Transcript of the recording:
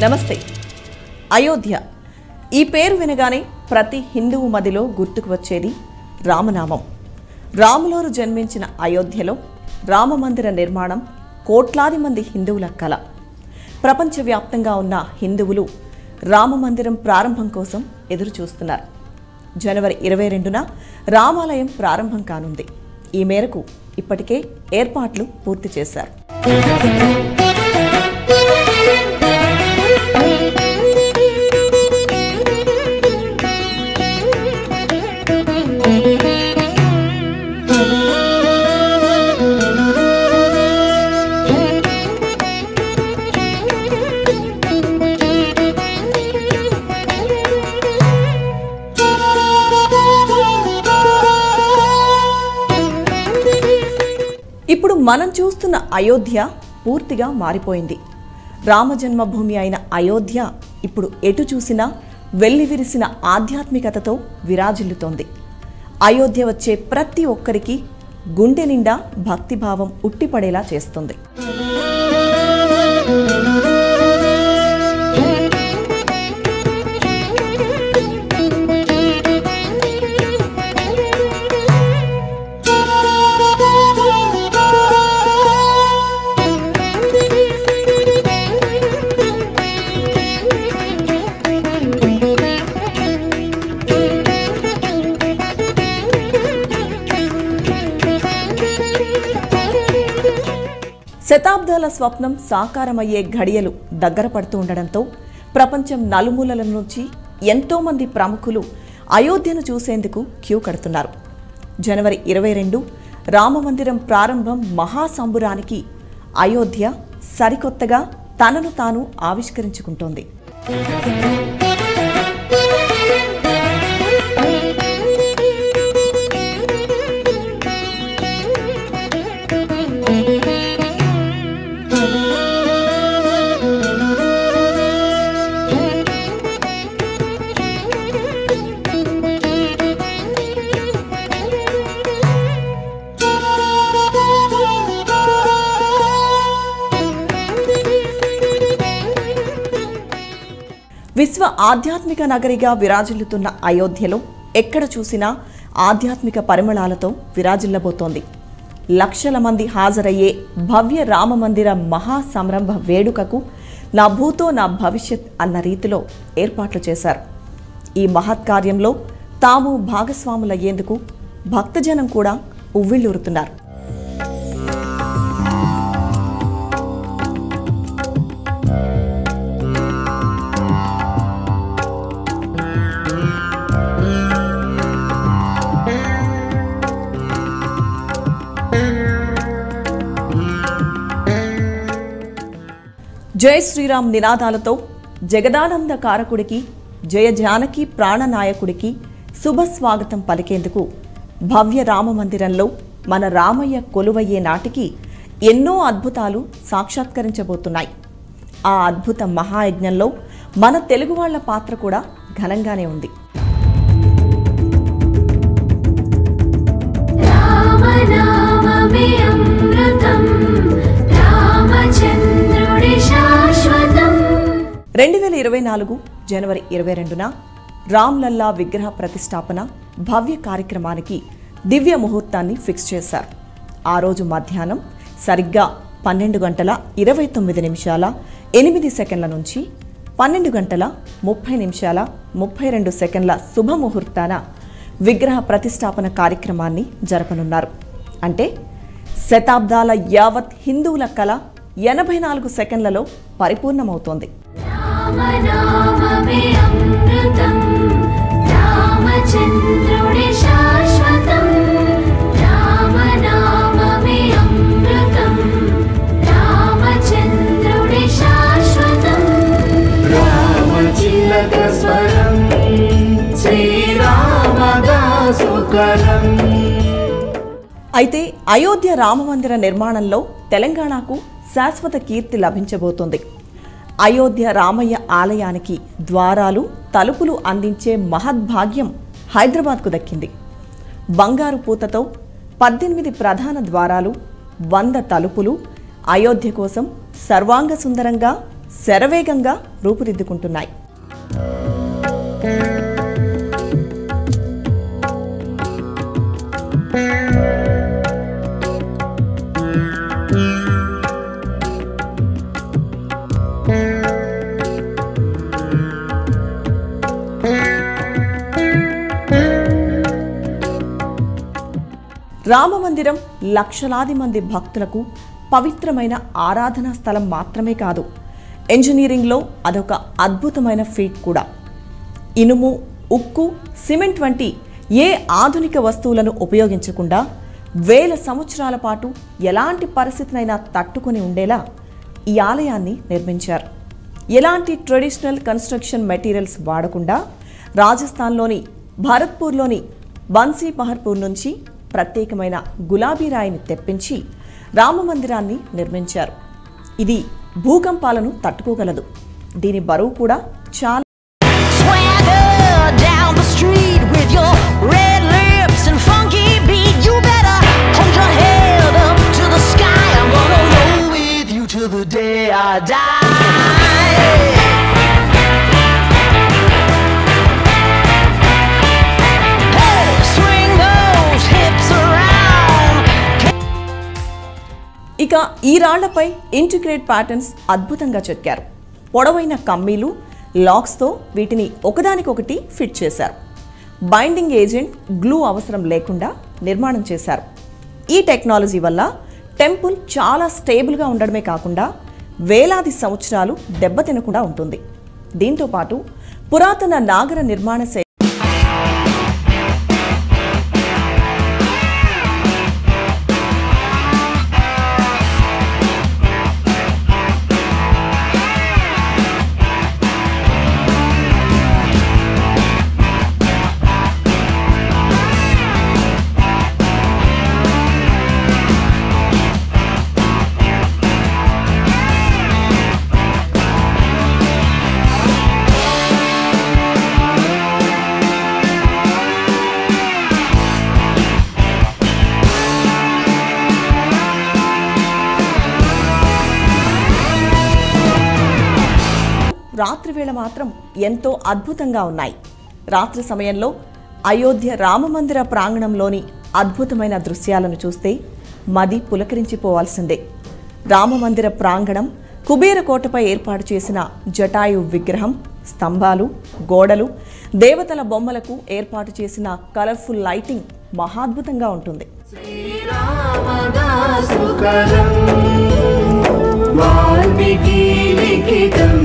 నమస్తే. అయోధ్య ఈ పేరు వినగానే ప్రతి హిందువు మదిలో గుర్తుకు వచ్చేది రామనామం. రాములోరు జన్మించిన అయోధ్యలో రామమందిర నిర్మాణం కోట్లాది మంది హిందువుల కల. ప్రపంచవ్యాప్తంగా ఉన్న హిందువులు రామమందిరం ప్రారంభం కోసం ఎదురు చూస్తున్నారు. జనవరి 22న రామాలయం ప్రారంభం కానుంది. ఈ మేరకు ఇప్పటికే ఏర్పాట్లు పూర్తి చేశారు. ఇప్పుడు మనం చూస్తున్న అయోధ్య పూర్తిగా మారిపోయింది. రామజన్మభూమి అయిన అయోధ్య ఇప్పుడు ఎటు చూసినా వెల్లివిరిసిన ఆధ్యాత్మికతతో విరాజిల్లుతోంది. అయోధ్య వచ్చే ప్రతి ఒక్కరికి గుండె నిండా భక్తిభావం ఉట్టిపడేలా చేస్తుంది. శతాబ్దాల స్వప్నం సాకారమయ్యే ఘడియలు దగ్గర పడుతూ ఉండడంతో ప్రపంచం నలుమూలల నుంచి ఎంతోమంది ప్రముఖులు అయోధ్యను చూసేందుకు క్యూ కడుతున్నారు. జనవరి 22 రామమందిరం ప్రారంభం మహాసంబురానికి అయోధ్య సరికొత్తగా తనను తాను ఆవిష్కరించుకుంటోంది. విశ్వ ఆధ్యాత్మిక నగరిగా విరాజిల్లుతున్న అయోధ్యలో ఎక్కడ చూసినా ఆధ్యాత్మిక పరిమళాలతో విరాజిల్లబోతోంది. లక్షల మంది హాజరయ్యే భవ్య రామమందిర మహాసంరంభ వేడుకకు నా భూతో నా భవిష్యత్ అన్న రీతిలో ఏర్పాట్లు చేశారు. ఈ మహత్కార్యంలో తాము భాగస్వాములయ్యేందుకు భక్తజనం కూడా ఉవ్విళ్లూరుతున్నారు. జై శ్రీరామ్ నినాదాలతో జగదానంద కారకుడికి, జయ జానకి ప్రాణనాయకుడికి శుభస్వాగతం పలికేందుకు భవ్య రామమందిరంలో మన రామయ్య కొలువయ్యే నాటికి ఎన్నో అద్భుతాలు సాక్షాత్కరించబోతున్నాయి. ఆ అద్భుత మహాయజ్ఞంలో మన తెలుగు వాళ్ల పాత్ర కూడా ఘనంగానే ఉంది. రెండు 2024 జనవరి 22న రామ్లల్లా విగ్రహ ప్రతిష్టాపన భవ్య కార్యక్రమానికి దివ్య ముహూర్తాన్ని ఫిక్స్ చేశారు. ఆ రోజు మధ్యాహ్నం సరిగ్గా 12:29 నుంచి 12:30 శుభముహూర్తాన విగ్రహ ప్రతిష్టాపన కార్యక్రమాన్ని జరపనున్నారు. అంటే శతాబ్దాల యావత్ హిందువుల కళ 84 సెకండ్లలో పరిపూర్ణమవుతోంది. అయితే అయోధ్య రామమందిర నిర్మాణంలో తెలంగాణకు శాశ్వత కీర్తి లభించబోతోంది. అయోధ్య రామయ్య ఆలయానికి ద్వారాలు, తలుపులు అందించే మహద్భాగ్యం హైదరాబాద్కు దక్కింది. బంగారు పూతతో 18 ప్రధాన ద్వారాలు, 100 తలుపులు అయోధ్య కోసం సర్వాంగ సుందరంగా శరవేగంగా రూపుదిద్దుకుంటున్నాయి. రామమందిరం లక్షలాది మంది భక్తులకు పవిత్రమైన ఆరాధనా స్థలం మాత్రమే కాదు, ఇంజనీరింగ్లో అదొక అద్భుతమైన ఫీట్ కూడా. ఇనుము, ఉక్కు, సిమెంట్ వంటి ఏ ఆధునిక వస్తువులను ఉపయోగించకుండా వేల సంవత్సరాల పాటు ఎలాంటి పరిస్థితినైనా తట్టుకొని ఉండేలా ఈ ఆలయాన్ని నిర్మించారు. ఎలాంటి ట్రెడిషనల్ కన్స్ట్రక్షన్ మెటీరియల్స్ వాడకుండా రాజస్థాన్లోని భరత్పూర్లోని బన్సీపహర్పూర్ నుంచి ప్రత్యేకమైన గులాబీ రాయిని తెప్పించి రామమందిరాన్ని నిర్మించారు. ఇది భూకంపాలను తట్టుకోగలదు. దీని బరువు కూడా చాలా. ఇక ఈ రాళ్లపై ఇంటిగ్రేట్ ప్యాటర్న్స్ అద్భుతంగా చెక్కారు. పొడవైన కమ్మీలు, లాక్స్తో వీటిని ఒకదానికొకటి ఫిట్ చేశారు. బైండింగ్ ఏజెంట్, గ్లూ అవసరం లేకుండా నిర్మాణం చేశారు. ఈ టెక్నాలజీ వల్ల టెంపుల్ చాలా స్టేబుల్గా ఉండడమే కాకుండా వేలాది సంవత్సరాలు దెబ్బతినకుండా ఉంటుంది. దీంతోపాటు పురాతన నాగర నిర్మాణ శైలి రాత్రి వేళ మాత్రం ఎంతో అద్భుతంగా ఉన్నాయి. రాత్రి సమయంలో అయోధ్య రామమందిర ప్రాంగణంలోని అద్భుతమైన దృశ్యాలను చూస్తే మది పులకరించిపోవాల్సిందే. రామమందిర ప్రాంగణం కుబేరకోటపై ఏర్పాటు చేసిన జటాయు విగ్రహం, స్తంభాలు, గోడలు, దేవతల బొమ్మలకు ఏర్పాటు చేసిన కలర్ఫుల్ లైటింగ్ మహాద్భుతంగా ఉంటుంది. వాల్మీకి లిఖితం